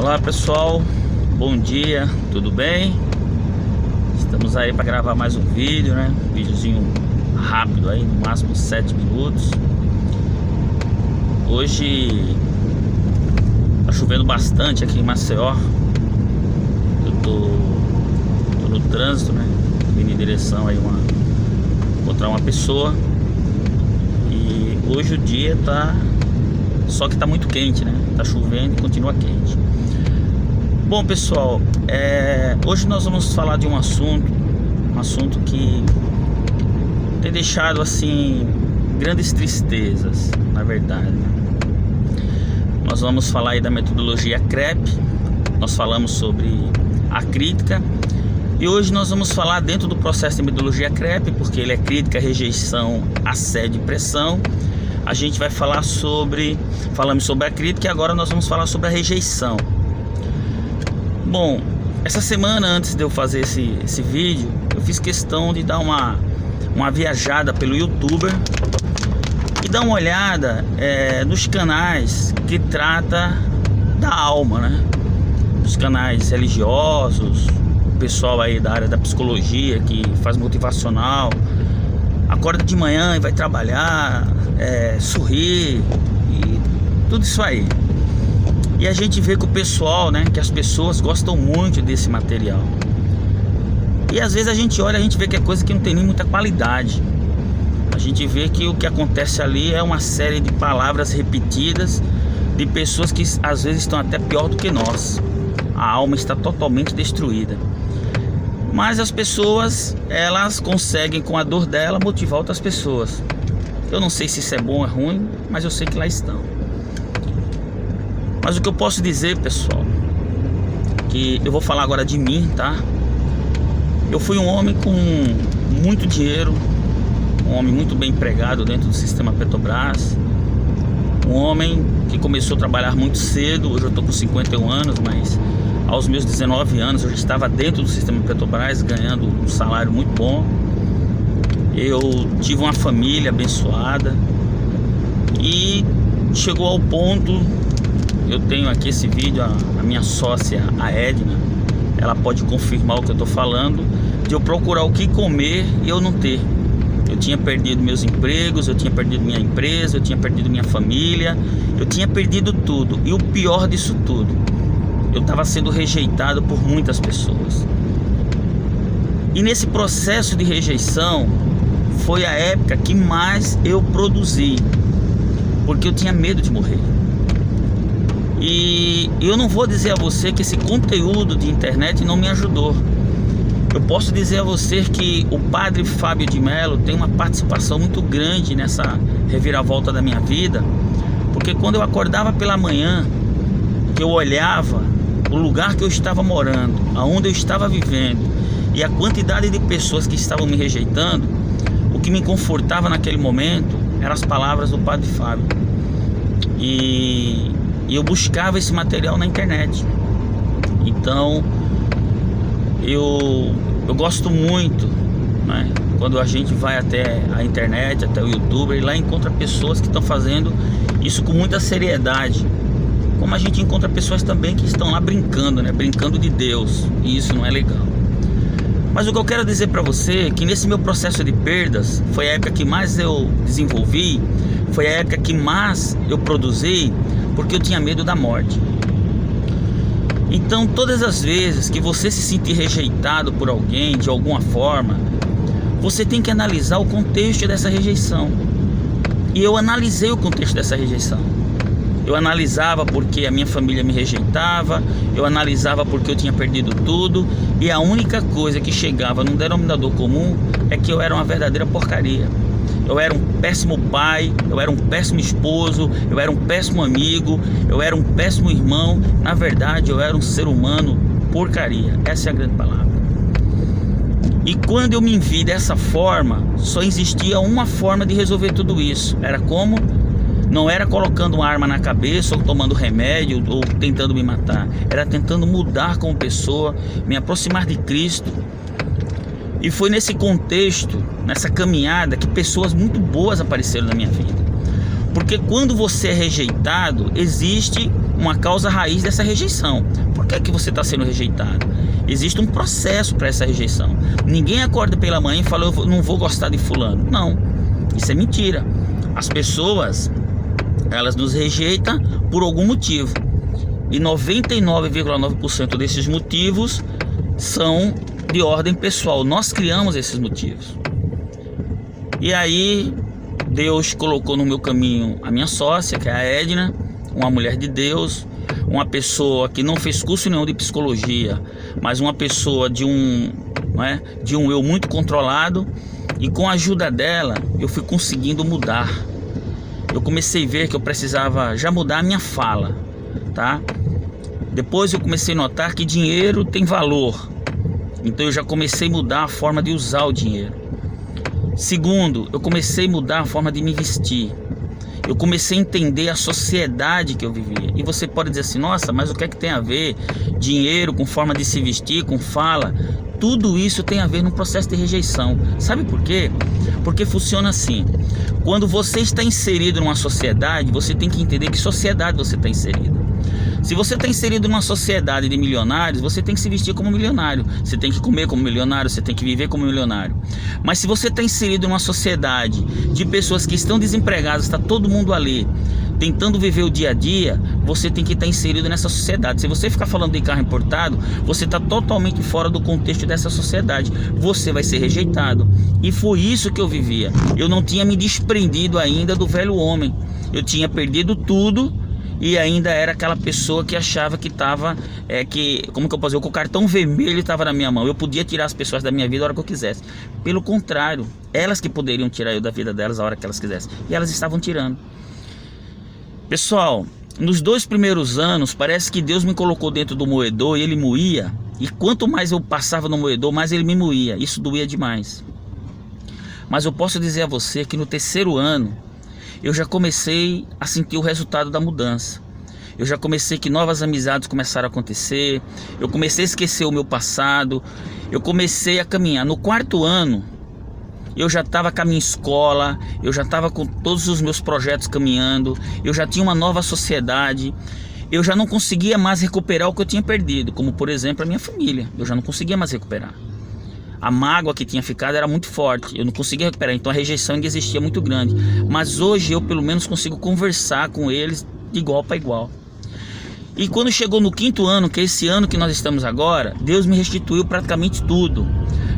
Olá pessoal, bom dia, tudo bem? Estamos aí para gravar mais um vídeo, né? Um videozinho rápido aí, no máximo 7 minutos. Hoje tá chovendo bastante aqui em Maceió. Eu tô no trânsito, né? Indo em direção aí encontrar uma pessoa. E hoje o dia tá... Só que tá muito quente, né? Tá chovendo e continua quente. Bom pessoal, hoje nós vamos falar de um assunto que tem deixado assim grandes tristezas, na verdade. Nós vamos falar aí da metodologia CREP. Nós falamos sobre a crítica. E hoje nós vamos falar dentro do processo de metodologia CREP, porque ele é crítica, rejeição, assédio e pressão. A gente vai falar falamos sobre a crítica e agora nós vamos falar sobre a rejeição. Bom, essa semana antes de eu fazer esse vídeo, eu fiz questão de dar uma viajada pelo YouTuber e dar uma olhada nos canais que trata da alma, né? Os canais religiosos, o pessoal aí da área da psicologia que faz motivacional, acorda de manhã e vai trabalhar, sorrir e tudo isso aí. E a gente vê que o pessoal, né, que as pessoas gostam muito desse material. E às vezes a gente olha, a gente vê que é coisa que não tem nem muita qualidade. A gente vê que o que acontece ali é uma série de palavras repetidas de pessoas que às vezes estão até pior do que nós. A alma está totalmente destruída. Mas as pessoas, elas conseguem com a dor dela motivar outras pessoas. Eu não sei se isso é bom ou é ruim, mas eu sei que lá estão. Mas o que eu posso dizer, pessoal, que eu vou falar agora de mim, tá? Eu fui um homem com muito dinheiro, um homem muito bem empregado dentro do sistema Petrobras, um homem que começou a trabalhar muito cedo. Hoje eu estou com 51 anos, mas aos meus 19 anos eu já estava dentro do sistema Petrobras, ganhando um salário muito bom. Eu tive uma família abençoada e chegou ao ponto... Eu tenho aqui esse vídeo, a minha sócia, a Edna, ela pode confirmar o que eu estou falando, de eu procurar o que comer e eu não ter. Eu tinha perdido meus empregos, eu tinha perdido minha empresa, eu tinha perdido minha família, eu tinha perdido tudo. E o pior disso tudo, eu estava sendo rejeitado por muitas pessoas. E nesse processo de rejeição, foi a época que mais eu produzi, porque eu tinha medo de morrer. E eu não vou dizer a você que esse conteúdo de internet não me ajudou. Eu posso dizer a você que o padre Fábio de Mello tem uma participação muito grande nessa reviravolta da minha vida, porque quando eu acordava pela manhã, que eu olhava o lugar que eu estava morando, aonde eu estava vivendo e a quantidade de pessoas que estavam me rejeitando, o que me confortava naquele momento eram as palavras do padre Fábio. E eu buscava esse material na internet. Então eu gosto muito, né, quando a gente vai até a internet, até o YouTube, e lá encontra pessoas que estão fazendo isso com muita seriedade, como a gente encontra pessoas também que estão lá brincando, né, brincando de Deus, e isso não é legal. Mas o que eu quero dizer para você é que nesse meu processo de perdas, foi a época que mais eu desenvolvi, foi a época que mais eu produzi, porque eu tinha medo da morte. Então todas as vezes que você se sentir rejeitado por alguém de alguma forma, você tem que analisar o contexto dessa rejeição. E eu analisei o contexto dessa rejeição. Eu analisava porque a minha família me rejeitava, eu analisava porque eu tinha perdido tudo, e a única coisa que chegava num denominador comum é que eu era uma verdadeira porcaria. Eu era um péssimo pai, eu era um péssimo esposo, eu era um péssimo amigo, eu era um péssimo irmão. Na verdade, eu era um ser humano porcaria. Essa é a grande palavra. E quando eu me vi dessa forma, só existia uma forma de resolver tudo isso. Era como? Não era colocando uma arma na cabeça, ou tomando remédio, ou tentando me matar. Era tentando mudar como pessoa, me aproximar de Cristo. E foi nesse contexto, nessa caminhada, que pessoas muito boas apareceram na minha vida. Porque quando você é rejeitado, existe uma causa raiz dessa rejeição. Por que você está sendo rejeitado? Existe um processo para essa rejeição. Ninguém acorda pela manhã e fala, eu não vou gostar de fulano. Não, isso é mentira. As pessoas, elas nos rejeitam por algum motivo. E 99,9% desses motivos são de ordem pessoal. Nós criamos esses motivos. E aí Deus colocou no meu caminho a minha sócia, que é a Edna, uma mulher de Deus, uma pessoa que não fez curso nenhum de psicologia, mas uma pessoa de um eu muito controlado. E com a ajuda dela eu fui conseguindo mudar. Eu comecei a ver que eu precisava já mudar a minha fala, tá? Depois eu comecei a notar que dinheiro tem valor. Então eu já comecei a mudar a forma de usar o dinheiro. Segundo, eu comecei a mudar a forma de me vestir. Eu comecei a entender a sociedade que eu vivia. E você pode dizer assim, nossa, mas o que é que tem a ver dinheiro com forma de se vestir, com fala? Tudo isso tem a ver no processo de rejeição. Sabe por quê? Porque funciona assim. Quando você está inserido numa sociedade, você tem que entender que sociedade você está inserido. Se você está inserido numa sociedade de milionários, você tem que se vestir como milionário. Você tem que comer como milionário, você tem que viver como milionário. Mas se você está inserido numa sociedade de pessoas que estão desempregadas, está todo mundo ali, tentando viver o dia a dia, você tem que estar inserido nessa sociedade. Se você ficar falando de carro importado, você está totalmente fora do contexto dessa sociedade. Você vai ser rejeitado. E foi isso que eu vivia. Eu não tinha me desprendido ainda do velho homem. Eu tinha perdido tudo. E ainda era aquela pessoa que achava que estava, como que eu posso dizer, que o cartão vermelho estava na minha mão. Eu podia tirar as pessoas da minha vida a hora que eu quisesse. Pelo contrário, elas que poderiam tirar eu da vida delas a hora que elas quisessem. E elas estavam tirando. Pessoal, nos 2 primeiros anos, parece que Deus me colocou dentro do moedor e ele moía. E quanto mais eu passava no moedor, mais ele me moía. Isso doía demais. Mas eu posso dizer a você que no 3º ano, eu já comecei a sentir o resultado da mudança. Eu já comecei que novas amizades começaram a acontecer. Eu comecei a esquecer o meu passado. Eu comecei a caminhar. No 4º ano, eu já estava com a minha escola. Eu já estava com todos os meus projetos caminhando. Eu já tinha uma nova sociedade. Eu já não conseguia mais recuperar o que eu tinha perdido. Como, por exemplo, a minha família. Eu já não conseguia mais recuperar. A mágoa que tinha ficado era muito forte, eu não conseguia recuperar, então a rejeição ainda existia muito grande. Mas hoje eu pelo menos consigo conversar com eles de igual para igual. E quando chegou no 5º ano, que é esse ano que nós estamos agora, Deus me restituiu praticamente tudo.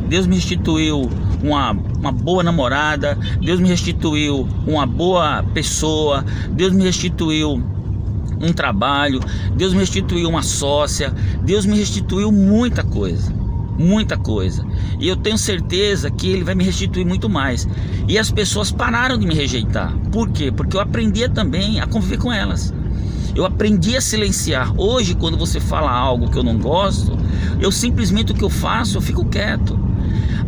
Deus me restituiu uma boa namorada, Deus me restituiu uma boa pessoa, Deus me restituiu um trabalho, Deus me restituiu uma sócia, Deus me restituiu muita coisa. Muita coisa. E eu tenho certeza que ele vai me restituir muito mais. E as pessoas pararam de me rejeitar. Por quê? Porque eu aprendia também a conviver com elas. Eu aprendi a silenciar. Hoje, quando você fala algo que eu não gosto, eu simplesmente, o que eu faço, eu fico quieto.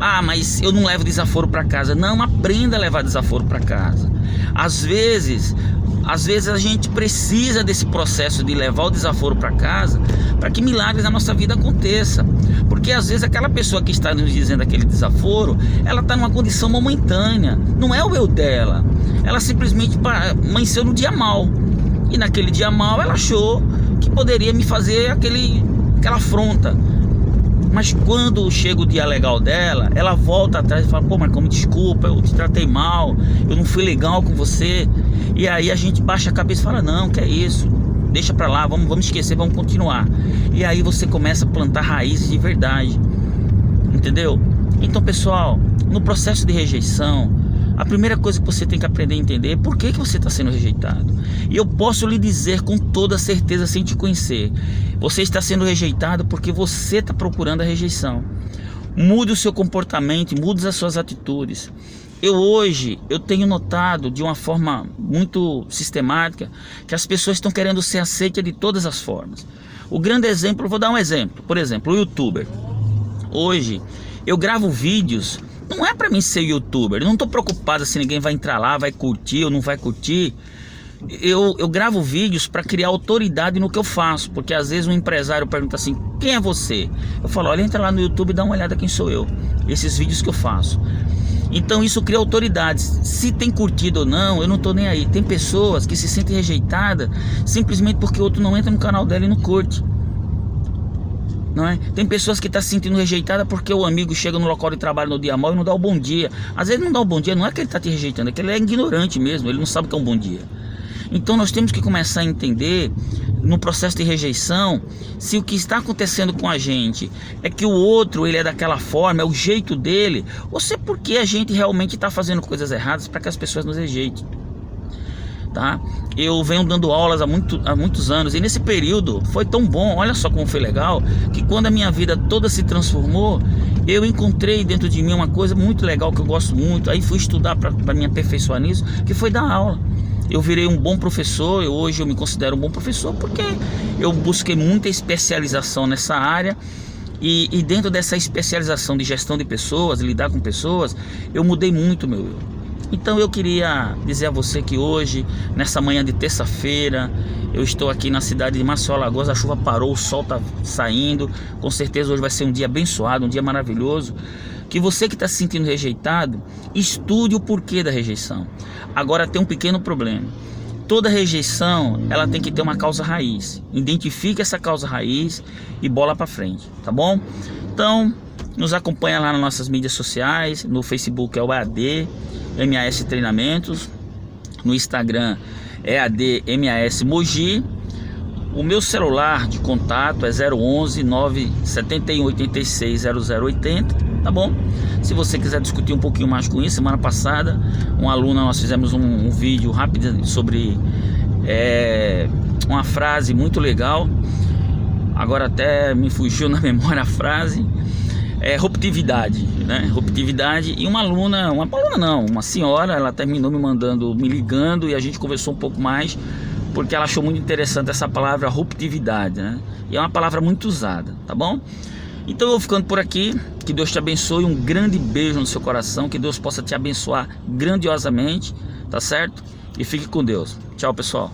Ah, mas eu não levo desaforo para casa. Não, aprenda a levar desaforo para casa. Às vezes a gente precisa desse processo de levar o desaforo para casa para que milagres na nossa vida aconteçam. Porque às vezes aquela pessoa que está nos dizendo aquele desaforo, ela está numa condição momentânea, não é o eu dela. Ela simplesmente amanheceu no dia mal. E naquele dia mal ela achou que poderia me fazer aquela afronta. Mas quando chega o dia legal dela, ela volta atrás e fala, pô, Marcão, me desculpa, eu te tratei mal, eu não fui legal com você. E aí a gente baixa a cabeça e fala, não, que é isso, deixa pra lá, vamos esquecer, vamos continuar. E aí você começa a plantar raízes de verdade, entendeu? Então, pessoal, no processo de rejeição, a primeira coisa que você tem que aprender a entender é por que você está sendo rejeitado. E eu posso lhe dizer com toda certeza, sem te conhecer, você está sendo rejeitado porque você está procurando a rejeição. Mude o seu comportamento, mude as suas atitudes. Hoje eu tenho notado de uma forma muito sistemática que as pessoas estão querendo ser aceitas de todas as formas. O grande exemplo, vou dar um exemplo, por exemplo, o youtuber. Hoje eu gravo vídeos, não é para mim ser youtuber, eu não estou preocupado se ninguém vai entrar lá, vai curtir ou não vai curtir. Eu gravo vídeos para criar autoridade no que eu faço, porque às vezes um empresário pergunta assim, quem é você? Eu falo, olha, entra lá no YouTube e dá uma olhada quem sou eu, esses vídeos que eu faço. Então isso cria autoridades. Se tem curtido ou não, eu não tô nem aí. Tem pessoas que se sentem rejeitadas simplesmente porque o outro não entra no canal dela e não curte. Não é? Tem pessoas que estão se sentindo rejeitadas porque o amigo chega no local de trabalho no dia mal e não dá o bom dia. Às vezes não dá o bom dia, não é que ele está te rejeitando, é que ele é ignorante mesmo, ele não sabe o que é um bom dia. Então nós temos que começar a entender, no processo de rejeição, se o que está acontecendo com a gente é que o outro ele é daquela forma, é o jeito dele, ou se é porque a gente realmente está fazendo coisas erradas para que as pessoas nos rejeitem. Tá? Eu venho dando aulas há muitos anos, e nesse período foi tão bom, olha só como foi legal, que quando a minha vida toda se transformou, eu encontrei dentro de mim uma coisa muito legal que eu gosto muito. Aí fui estudar para me aperfeiçoar nisso, que foi dar aula. Eu virei um bom professor, hoje eu me considero um bom professor porque eu busquei muita especialização nessa área. E dentro dessa especialização de gestão de pessoas, lidar com pessoas, eu mudei muito meu eu. Então eu queria dizer a você que hoje, nessa manhã de terça-feira, eu estou aqui na cidade de Maceió, Alagoas. A chuva parou, o sol está saindo. Com certeza hoje vai ser um dia abençoado, um dia maravilhoso. Que você que está se sentindo rejeitado, estude o porquê da rejeição. Agora tem um pequeno problema. Toda rejeição, ela tem que ter uma causa raiz. Identifique essa causa raiz e bola para frente, tá bom? Então, nos acompanha lá nas nossas mídias sociais. No Facebook é o EAD MAS Treinamentos, no Instagram é EAD MAS Mogi. O meu celular de contato é 011 971 86 0080, tá bom? Se você quiser discutir um pouquinho mais com isso, semana passada, uma aluna, nós fizemos um vídeo rápido sobre uma frase muito legal. Agora até me fugiu na memória a frase. Ruptividade, né? Ruptividade. E uma senhora, ela terminou me ligando, e a gente conversou um pouco mais, porque ela achou muito interessante essa palavra ruptividade, né? E é uma palavra muito usada, tá bom? Então eu vou ficando por aqui. Que Deus te abençoe, um grande beijo no seu coração, que Deus possa te abençoar grandiosamente, tá certo? E fique com Deus. Tchau, pessoal.